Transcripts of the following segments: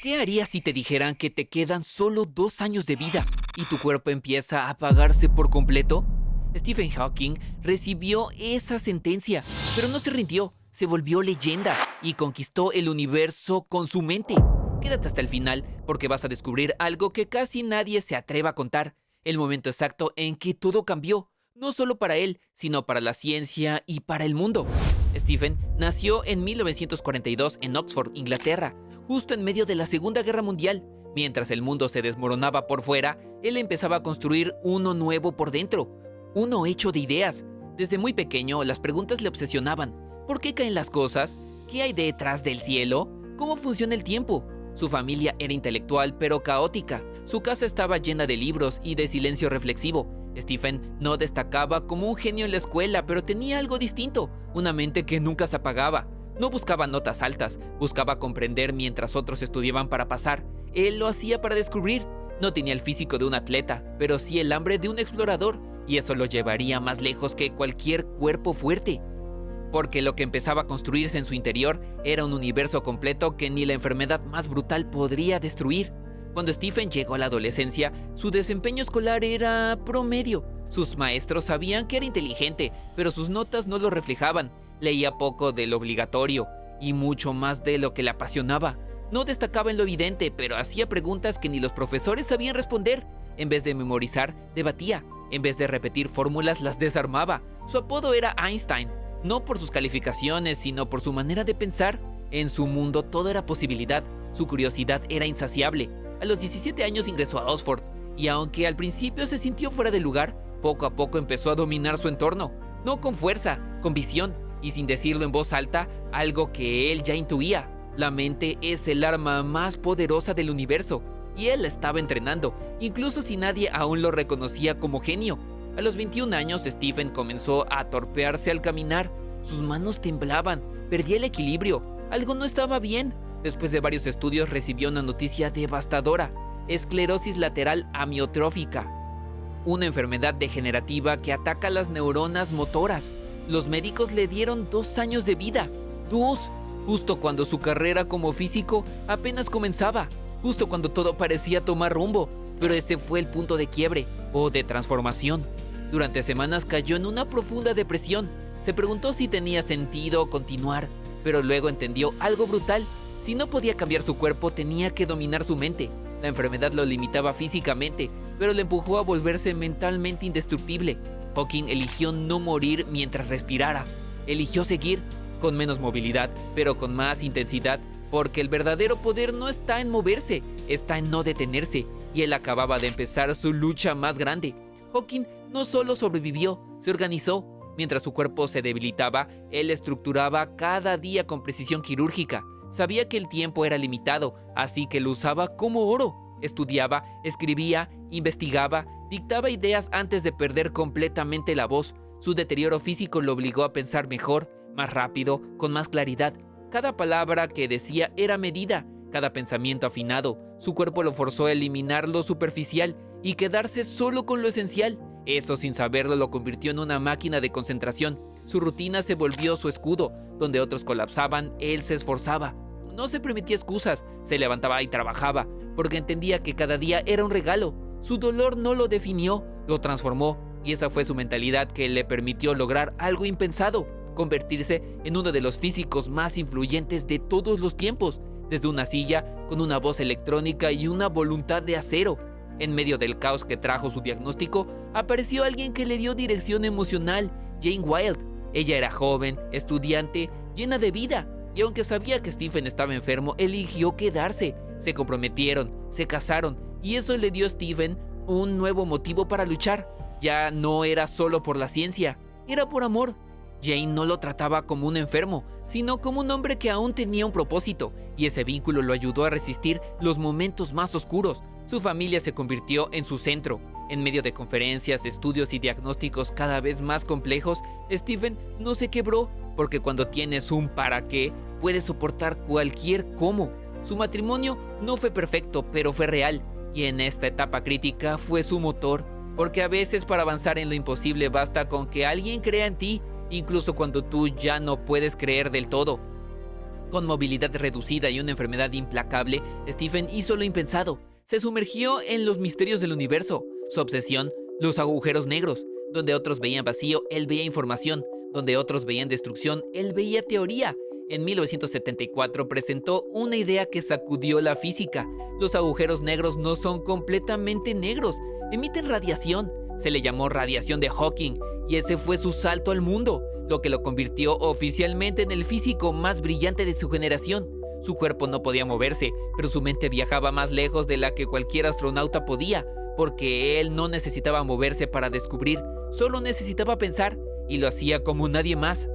¿Qué harías si te dijeran que te quedan solo 2 años de vida y tu cuerpo empieza a apagarse por completo? Stephen Hawking recibió esa sentencia, pero no se rindió, se volvió leyenda y conquistó el universo con su mente. Quédate hasta el final porque vas a descubrir algo que casi nadie se atreva a contar, el momento exacto en que todo cambió, no solo para él, sino para la ciencia y para el mundo. Stephen nació en 1942 en Oxford, Inglaterra, justo en medio de la Segunda Guerra Mundial. Mientras el mundo se desmoronaba por fuera, él empezaba a construir uno nuevo por dentro, uno hecho de ideas. Desde muy pequeño, las preguntas le obsesionaban. ¿Por qué caen las cosas? ¿Qué hay detrás del cielo? ¿Cómo funciona el tiempo? Su familia era intelectual pero caótica. Su casa estaba llena de libros y de silencio reflexivo. Stephen no destacaba como un genio en la escuela, pero tenía algo distinto, una mente que nunca se apagaba. No buscaba notas altas, buscaba comprender mientras otros estudiaban para pasar. Él lo hacía para descubrir. No tenía el físico de un atleta, pero sí el hambre de un explorador, y eso lo llevaría más lejos que cualquier cuerpo fuerte. Porque lo que empezaba a construirse en su interior era un universo completo que ni la enfermedad más brutal podría destruir. Cuando Stephen llegó a la adolescencia, su desempeño escolar era promedio. Sus maestros sabían que era inteligente, pero sus notas no lo reflejaban. Leía poco de lo obligatorio y mucho más de lo que le apasionaba. No destacaba en lo evidente, pero hacía preguntas que ni los profesores sabían responder. En vez de memorizar, debatía. En vez de repetir fórmulas, las desarmaba. Su apodo era Einstein, no por sus calificaciones, sino por su manera de pensar. En su mundo todo era posibilidad. Su curiosidad era insaciable. A los 17 años ingresó a Oxford, y aunque al principio se sintió fuera de lugar, poco a poco empezó a dominar su entorno. No con fuerza, con visión, y sin decirlo en voz alta, algo que él ya intuía. La mente es el arma más poderosa del universo, y él la estaba entrenando, incluso si nadie aún lo reconocía como genio. A los 21 años, Stephen comenzó a torpearse al caminar. Sus manos temblaban, perdía el equilibrio, algo no estaba bien. Después de varios estudios recibió una noticia devastadora: esclerosis lateral amiotrófica, una enfermedad degenerativa que ataca las neuronas motoras. Los médicos le dieron 2 años de vida. 2, justo cuando su carrera como físico apenas comenzaba, justo cuando todo parecía tomar rumbo. Pero ese fue el punto de quiebre, o de transformación. Durante semanas cayó en una profunda depresión. Se preguntó si tenía sentido continuar, pero luego entendió algo brutal. Si no podía cambiar su cuerpo, tenía que dominar su mente. La enfermedad lo limitaba físicamente, pero le empujó a volverse mentalmente indestructible. Hawking eligió no morir mientras respirara. Eligió seguir, con menos movilidad, pero con más intensidad, porque el verdadero poder no está en moverse, está en no detenerse, y él acababa de empezar su lucha más grande. Hawking no solo sobrevivió, se organizó. Mientras su cuerpo se debilitaba, él estructuraba cada día con precisión quirúrgica. Sabía que el tiempo era limitado, así que lo usaba como oro. Estudiaba, escribía, investigaba, dictaba ideas antes de perder completamente la voz. Su deterioro físico lo obligó a pensar mejor, más rápido, con más claridad. Cada palabra que decía era medida, cada pensamiento afinado. Su cuerpo lo forzó a eliminar lo superficial y quedarse solo con lo esencial. Eso, sin saberlo, lo convirtió en una máquina de concentración. Su rutina se volvió su escudo. Donde otros colapsaban, él se esforzaba. No se permitía excusas, se levantaba y trabajaba, porque entendía que cada día era un regalo. Su dolor no lo definió, lo transformó, y esa fue su mentalidad que le permitió lograr algo impensado: convertirse en uno de los físicos más influyentes de todos los tiempos, desde una silla, con una voz electrónica y una voluntad de acero. En medio del caos que trajo su diagnóstico, apareció alguien que le dio dirección emocional: Jane Wilde. Ella era joven, estudiante, llena de vida, y aunque sabía que Stephen estaba enfermo, eligió quedarse. Se comprometieron, se casaron, y eso le dio a Stephen un nuevo motivo para luchar. Ya no era solo por la ciencia, era por amor. Jane no lo trataba como un enfermo, sino como un hombre que aún tenía un propósito, y ese vínculo lo ayudó a resistir los momentos más oscuros. Su familia se convirtió en su centro. En medio de conferencias, estudios y diagnósticos cada vez más complejos, Stephen no se quebró, porque cuando tienes un para qué, puedes soportar cualquier cómo. Su matrimonio no fue perfecto, pero fue real, y en esta etapa crítica fue su motor, porque a veces para avanzar en lo imposible basta con que alguien crea en ti, incluso cuando tú ya no puedes creer del todo. Con movilidad reducida y una enfermedad implacable, Stephen hizo lo impensado. Se sumergió en los misterios del universo. Su obsesión, los agujeros negros. Donde otros veían vacío, él veía información. Donde otros veían destrucción, él veía teoría. En 1974 presentó una idea que sacudió la física. Los agujeros negros no son completamente negros, emiten radiación. Se le llamó radiación de Hawking, y ese fue su salto al mundo, lo que lo convirtió oficialmente en el físico más brillante de su generación. Su cuerpo no podía moverse, pero su mente viajaba más lejos de la que cualquier astronauta podía, porque él no necesitaba moverse para descubrir, solo necesitaba pensar, y lo hacía como nadie más.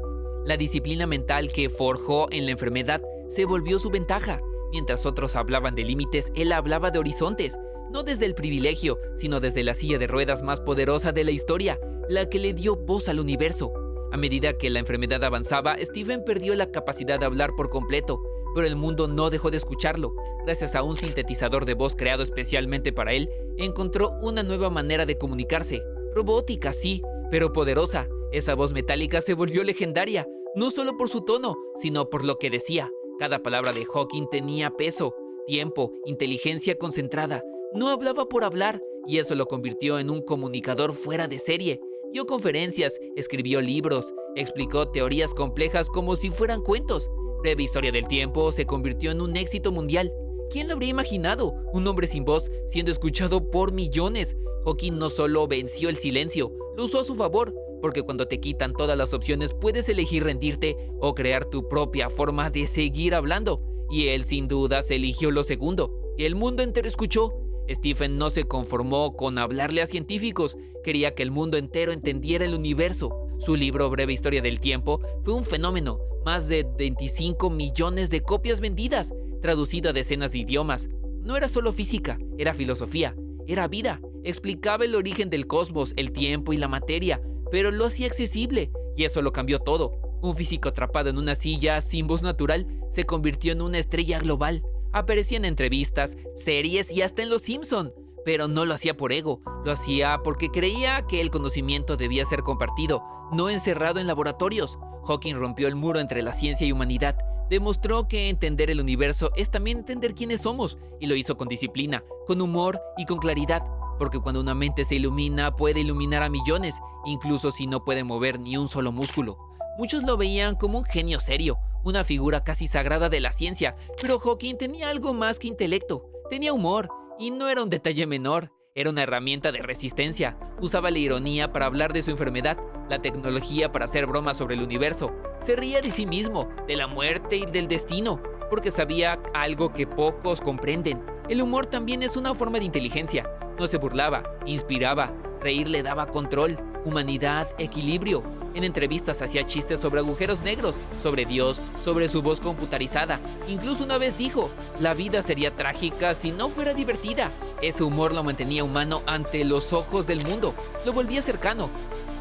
La disciplina mental que forjó en la enfermedad se volvió su ventaja. Mientras otros hablaban de límites, él hablaba de horizontes, no desde el privilegio, sino desde la silla de ruedas más poderosa de la historia, la que le dio voz al universo. A medida que la enfermedad avanzaba, Stephen perdió la capacidad de hablar por completo, pero el mundo no dejó de escucharlo. Gracias a un sintetizador de voz creado especialmente para él, encontró una nueva manera de comunicarse. Robótica, sí, pero poderosa. Esa voz metálica se volvió legendaria, no solo por su tono, sino por lo que decía. Cada palabra de Hawking tenía peso, tiempo, inteligencia concentrada. No hablaba por hablar, y eso lo convirtió en un comunicador fuera de serie. Dio conferencias, escribió libros, explicó teorías complejas como si fueran cuentos. Breve historia del tiempo se convirtió en un éxito mundial. ¿Quién lo habría imaginado? Un hombre sin voz siendo escuchado por millones. Hawking no solo venció el silencio, lo usó a su favor, porque cuando te quitan todas las opciones puedes elegir rendirte o crear tu propia forma de seguir hablando. Y él sin dudas eligió lo segundo, y el mundo entero escuchó. Stephen no se conformó con hablarle a científicos, quería que el mundo entero entendiera el universo. Su libro Breve Historia del Tiempo fue un fenómeno, más de 25 millones de copias vendidas, traducido a decenas de idiomas. No era solo física, era filosofía, era vida, explicaba el origen del cosmos, el tiempo y la materia, pero lo hacía accesible, y eso lo cambió todo. Un físico atrapado en una silla sin voz natural se convirtió en una estrella global. Aparecía en entrevistas, series y hasta en Los Simpson, pero no lo hacía por ego, lo hacía porque creía que el conocimiento debía ser compartido, no encerrado en laboratorios. Hawking rompió el muro entre la ciencia y humanidad, demostró que entender el universo es también entender quiénes somos, y lo hizo con disciplina, con humor y con claridad, porque cuando una mente se ilumina puede iluminar a millones, incluso si no puede mover ni un solo músculo. Muchos lo veían como un genio serio, una figura casi sagrada de la ciencia, pero Hawking tenía algo más que intelecto, tenía humor, y no era un detalle menor, era una herramienta de resistencia. Usaba la ironía para hablar de su enfermedad, la tecnología para hacer bromas sobre el universo, se reía de sí mismo, de la muerte y del destino, porque sabía algo que pocos comprenden. El humor también es una forma de inteligencia, no se burlaba, inspiraba, reír le daba control, humanidad, equilibrio. En entrevistas hacía chistes sobre agujeros negros, sobre Dios, sobre su voz computarizada. Incluso una vez dijo, la vida sería trágica si no fuera divertida. Ese humor lo mantenía humano ante los ojos del mundo, lo volvía cercano,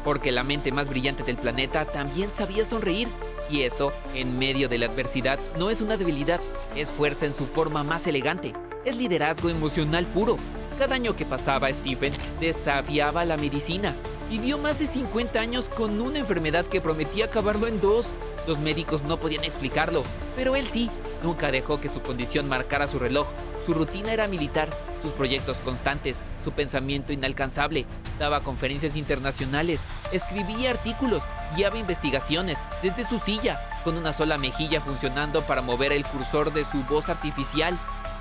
porque la mente más brillante del planeta también sabía sonreír. Y eso, en medio de la adversidad, no es una debilidad, es fuerza en su forma más elegante, es liderazgo emocional puro. Cada año que pasaba, Stephen desafiaba la medicina. Vivió más de 50 años con una enfermedad que prometía acabarlo en 2. Los médicos no podían explicarlo, pero él sí. Nunca dejó que su condición marcara su reloj. Su rutina era militar, sus proyectos constantes, su pensamiento inalcanzable. Daba conferencias internacionales, escribía artículos, guiaba investigaciones desde su silla, con una sola mejilla funcionando para mover el cursor de su voz artificial.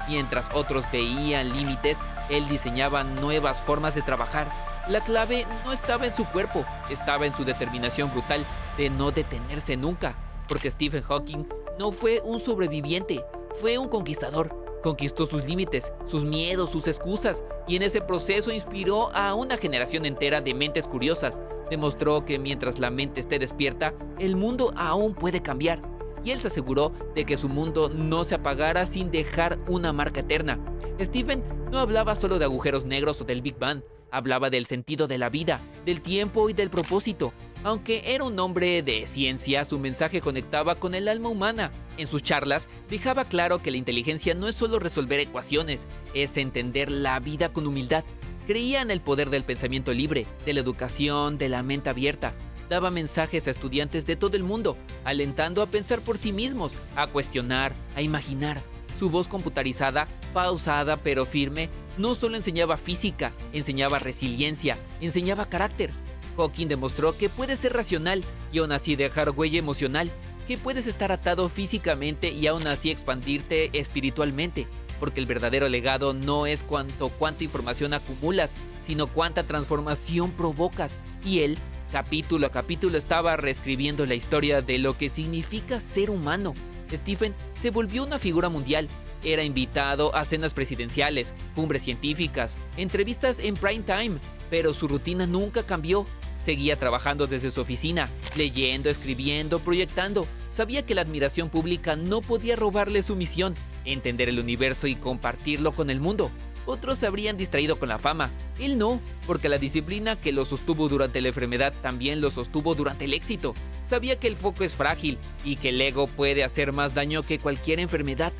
Mientras otros veían límites, él diseñaba nuevas formas de trabajar. La clave no estaba en su cuerpo, estaba en su determinación brutal de no detenerse nunca, porque Stephen Hawking no fue un sobreviviente, fue un conquistador. Conquistó sus límites, sus miedos, sus excusas, y en ese proceso inspiró a una generación entera de mentes curiosas. Demostró que mientras la mente esté despierta, el mundo aún puede cambiar, y él se aseguró de que su mundo no se apagara sin dejar una marca eterna. Stephen no hablaba solo de agujeros negros o del Big Bang, hablaba del sentido de la vida, del tiempo y del propósito. Aunque era un hombre de ciencia, su mensaje conectaba con el alma humana. En sus charlas dejaba claro que la inteligencia no es solo resolver ecuaciones, es entender la vida con humildad. Creía en el poder del pensamiento libre, de la educación, de la mente abierta. daba mensajes a estudiantes de todo el mundo, alentando a pensar por sí mismos, a cuestionar, a imaginar. Su voz computarizada, pausada pero firme, no solo enseñaba física, enseñaba resiliencia, enseñaba carácter. Hawking demostró que puedes ser racional y aún así dejar huella emocional, que puedes estar atado físicamente y aún así expandirte espiritualmente, porque el verdadero legado no es cuánta información acumulas, sino cuánta transformación provocas. Y él, capítulo a capítulo, estaba reescribiendo la historia de lo que significa ser humano. Stephen se volvió una figura mundial. Era invitado a cenas presidenciales, cumbres científicas, entrevistas en prime time, pero su rutina nunca cambió. Seguía trabajando desde su oficina, leyendo, escribiendo, proyectando. Sabía que la admiración pública no podía robarle su misión, entender el universo y compartirlo con el mundo. Otros se habrían distraído con la fama. Él no, porque la disciplina que lo sostuvo durante la enfermedad también lo sostuvo durante el éxito. Sabía que el foco es frágil y que el ego puede hacer más daño que cualquier enfermedad.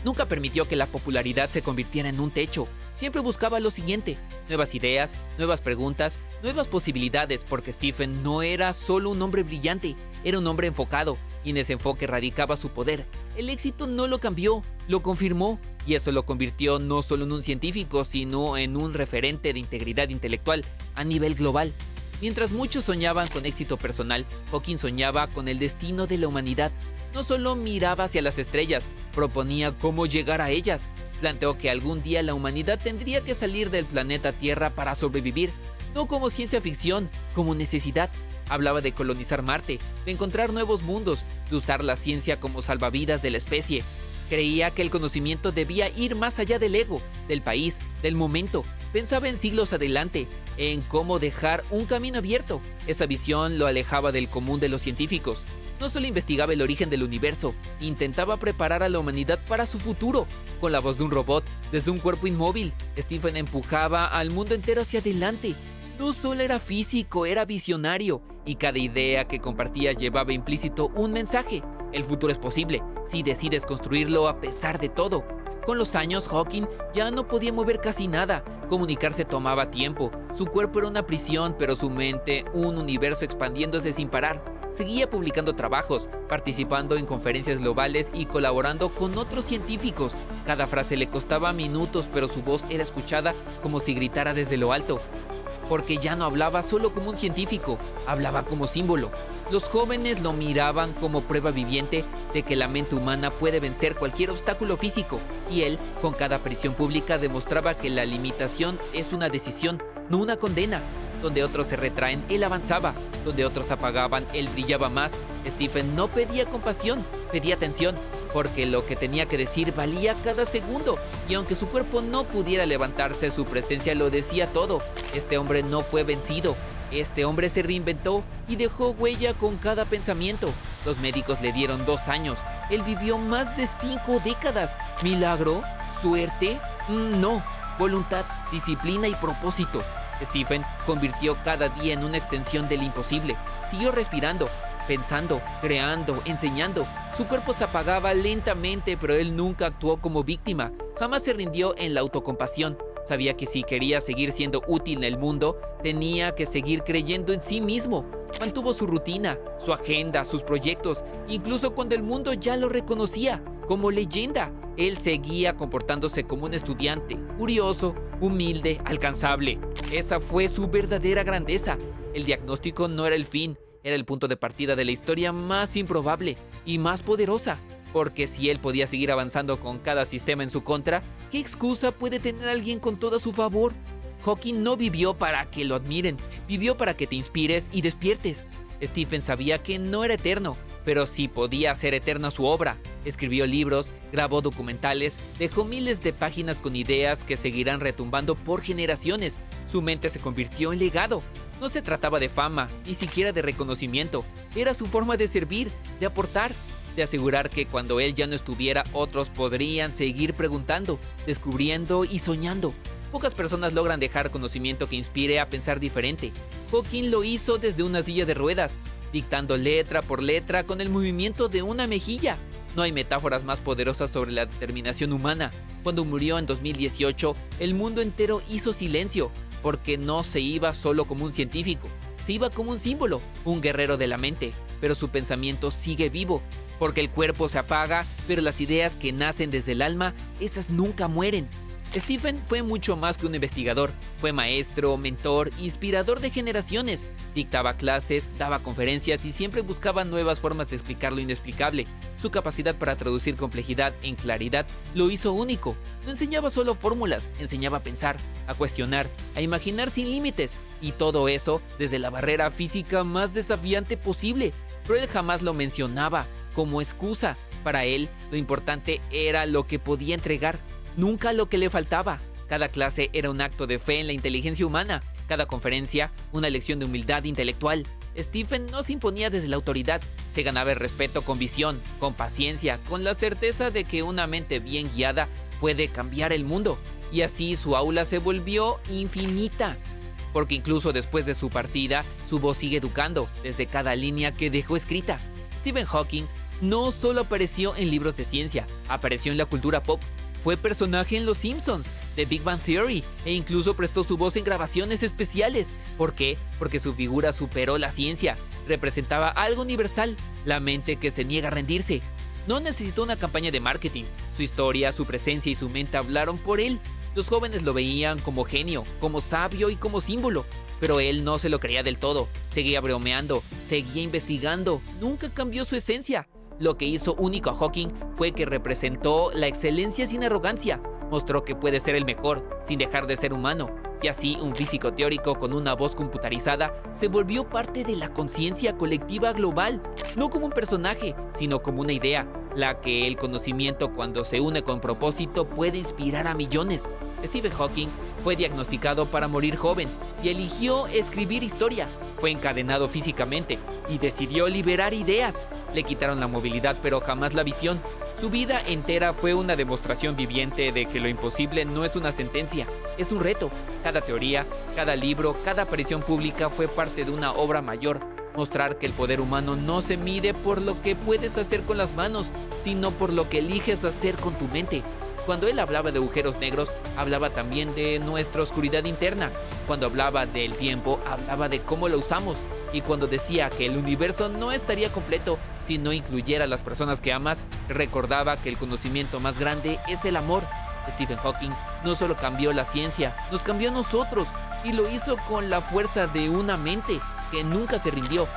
Nunca permitió que la popularidad se convirtiera en un techo. Siempre buscaba lo siguiente: nuevas ideas, nuevas preguntas, nuevas posibilidades, porque Stephen no era solo un hombre brillante, era un hombre enfocado, y en ese enfoque radicaba su poder. El éxito no lo cambió, lo confirmó, y eso lo convirtió no solo en un científico, sino en un referente de integridad intelectual a nivel global. Mientras muchos soñaban con éxito personal, Hawking soñaba con el destino de la humanidad. No solo miraba hacia las estrellas, proponía cómo llegar a ellas. Planteó que algún día la humanidad tendría que salir del planeta Tierra para sobrevivir, no como ciencia ficción, como necesidad. Hablaba de colonizar Marte, de encontrar nuevos mundos, de usar la ciencia como salvavidas de la especie. Creía que el conocimiento debía ir más allá del ego, del país, del momento. Pensaba en siglos adelante, en cómo dejar un camino abierto. Esa visión lo alejaba del común de los científicos. No solo investigaba el origen del universo, intentaba preparar a la humanidad para su futuro. Con la voz de un robot, desde un cuerpo inmóvil, Stephen empujaba al mundo entero hacia adelante. No solo era físico, era visionario, y cada idea que compartía llevaba implícito un mensaje. El futuro es posible, si decides construirlo a pesar de todo. Con los años, Hawking ya no podía mover casi nada. Comunicarse tomaba tiempo. Su cuerpo era una prisión, pero su mente un universo expandiéndose sin parar. Seguía publicando trabajos, participando en conferencias globales y colaborando con otros científicos. Cada frase le costaba minutos, pero su voz era escuchada como si gritara desde lo alto. Porque ya no hablaba solo como un científico, hablaba como símbolo. Los jóvenes lo miraban como prueba viviente de que la mente humana puede vencer cualquier obstáculo físico, y él, con cada aparición pública, demostraba que la limitación es una decisión, no una condena. Donde otros se retraen, él avanzaba. Donde otros apagaban, él brillaba más. Stephen no pedía compasión, pedía atención, porque lo que tenía que decir valía cada segundo, y aunque su cuerpo no pudiera levantarse, su presencia lo decía todo. Este hombre no fue vencido, este hombre se reinventó y dejó huella con cada pensamiento. Los médicos le dieron 2 años, él vivió más de 5 décadas. ¿Milagro? ¿Suerte? No, voluntad, disciplina y propósito. Stephen convirtió cada día en una extensión del imposible. Siguió respirando, pensando, creando, enseñando. Su cuerpo se apagaba lentamente, pero él nunca actuó como víctima. Jamás se rindió en la autocompasión. Sabía que si quería seguir siendo útil en el mundo, tenía que seguir creyendo en sí mismo. Mantuvo su rutina, su agenda, sus proyectos, incluso cuando el mundo ya lo reconocía como leyenda. Él seguía comportándose como un estudiante, curioso, humilde, alcanzable. Esa fue su verdadera grandeza. El diagnóstico no era el fin, era el punto de partida de la historia más improbable y más poderosa. Porque si él podía seguir avanzando con cada sistema en su contra, ¿qué excusa puede tener alguien con todo a su favor? Hawking no vivió para que lo admiren, vivió para que te inspires y despiertes. Stephen sabía que no era eterno, pero sí podía hacer eterna su obra. Escribió libros, grabó documentales, dejó miles de páginas con ideas que seguirán retumbando por generaciones. Su mente se convirtió en legado. No se trataba de fama, ni siquiera de reconocimiento. Era su forma de servir, de aportar, de asegurar que cuando él ya no estuviera, otros podrían seguir preguntando, descubriendo y soñando. Pocas personas logran dejar conocimiento que inspire a pensar diferente. Hawking lo hizo desde una silla de ruedas, dictando letra por letra con el movimiento de una mejilla. No hay metáforas más poderosas sobre la determinación humana. Cuando murió en 2018, el mundo entero hizo silencio, porque no se iba solo como un científico, se iba como un símbolo, un guerrero de la mente, pero su pensamiento sigue vivo, porque el cuerpo se apaga, pero las ideas que nacen desde el alma, esas nunca mueren. Stephen fue mucho más que un investigador, fue maestro, mentor, inspirador de generaciones, dictaba clases, daba conferencias y siempre buscaba nuevas formas de explicar lo inexplicable. Su capacidad para traducir complejidad en claridad lo hizo único. No enseñaba solo fórmulas, enseñaba a pensar, a cuestionar, a imaginar sin límites, y todo eso desde la barrera física más desafiante posible. Pero él jamás lo mencionaba como excusa. Para él, lo importante era lo que podía entregar, nunca lo que le faltaba. Cada clase era un acto de fe en la inteligencia humana, cada conferencia una lección de humildad intelectual. Stephen no se imponía desde la autoridad, se ganaba el respeto con visión, con paciencia, con la certeza de que una mente bien guiada puede cambiar el mundo. Y así su aula se volvió infinita, porque incluso después de su partida, su voz sigue educando desde cada línea que dejó escrita. Stephen Hawking no solo apareció en libros de ciencia, apareció en la cultura pop. Fue personaje en Los Simpsons, The Big Bang Theory, e incluso prestó su voz en grabaciones especiales. ¿Por qué? Porque su figura superó la ciencia. Representaba algo universal, la mente que se niega a rendirse. No necesitó una campaña de marketing. Su historia, su presencia y su mente hablaron por él. Los jóvenes lo veían como genio, como sabio y como símbolo. Pero él no se lo creía del todo. Seguía bromeando, seguía investigando. Nunca cambió su esencia. Lo que hizo único a Hawking fue que representó la excelencia sin arrogancia. Mostró que puede ser el mejor, sin dejar de ser humano. Y así, un físico teórico con una voz computarizada se volvió parte de la conciencia colectiva global. No como un personaje, sino como una idea, la que el conocimiento, cuando se une con propósito, puede inspirar a millones. Stephen Hawking fue diagnosticado para morir joven y eligió escribir historia. Fue encadenado físicamente y decidió liberar ideas. Le quitaron la movilidad, pero jamás la visión. Su vida entera fue una demostración viviente de que lo imposible no es una sentencia, es un reto. Cada teoría, cada libro, cada aparición pública fue parte de una obra mayor. Mostrar que el poder humano no se mide por lo que puedes hacer con las manos, sino por lo que eliges hacer con tu mente. Cuando él hablaba de agujeros negros, hablaba también de nuestra oscuridad interna. Cuando hablaba del tiempo, hablaba de cómo lo usamos. Y cuando decía que el universo no estaría completo si no incluyera a las personas que amas, recordaba que el conocimiento más grande es el amor. Stephen Hawking no solo cambió la ciencia, nos cambió a nosotros, y lo hizo con la fuerza de una mente que nunca se rindió.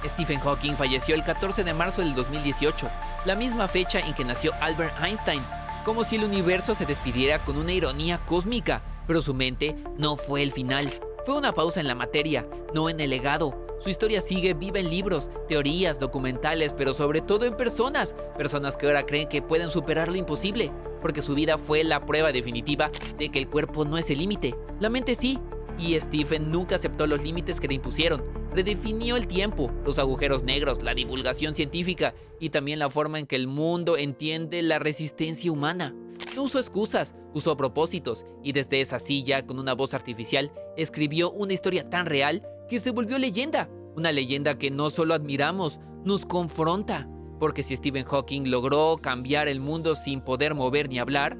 Stephen Hawking falleció el 14 de marzo del 2018, la misma fecha en que nació Albert Einstein, como si el universo se despidiera con una ironía cósmica, pero su mente no fue el final. Fue una pausa en la materia, no en el legado. Su historia sigue viva en libros, teorías, documentales, pero sobre todo en personas que ahora creen que pueden superar lo imposible, porque su vida fue la prueba definitiva de que el cuerpo no es el límite, la mente sí. Y Stephen nunca aceptó los límites que le impusieron. Redefinió el tiempo, los agujeros negros, la divulgación científica y también la forma en que el mundo entiende la resistencia humana. No usó excusas, usó propósitos, y desde esa silla, con una voz artificial, escribió una historia tan real que se volvió leyenda. Una leyenda que no solo admiramos, nos confronta. Porque si Stephen Hawking logró cambiar el mundo sin poder mover ni hablar,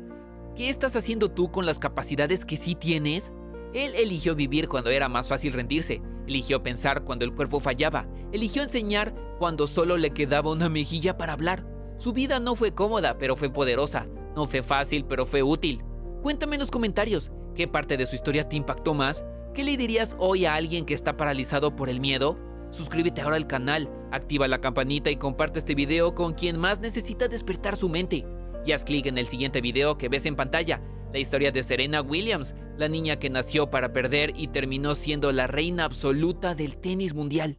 ¿qué estás haciendo tú con las capacidades que sí tienes? Él eligió vivir cuando era más fácil rendirse, eligió pensar cuando el cuerpo fallaba, eligió enseñar cuando solo le quedaba una mejilla para hablar. Su vida no fue cómoda, pero fue poderosa. No fue fácil, pero fue útil. Cuéntame en los comentarios, ¿qué parte de su historia te impactó más? ¿Qué le dirías hoy a alguien que está paralizado por el miedo? Suscríbete ahora al canal, activa la campanita y comparte este video con quien más necesita despertar su mente. Y haz clic en el siguiente video que ves en pantalla, la historia de Serena Williams, la niña que nació para perder y terminó siendo la reina absoluta del tenis mundial.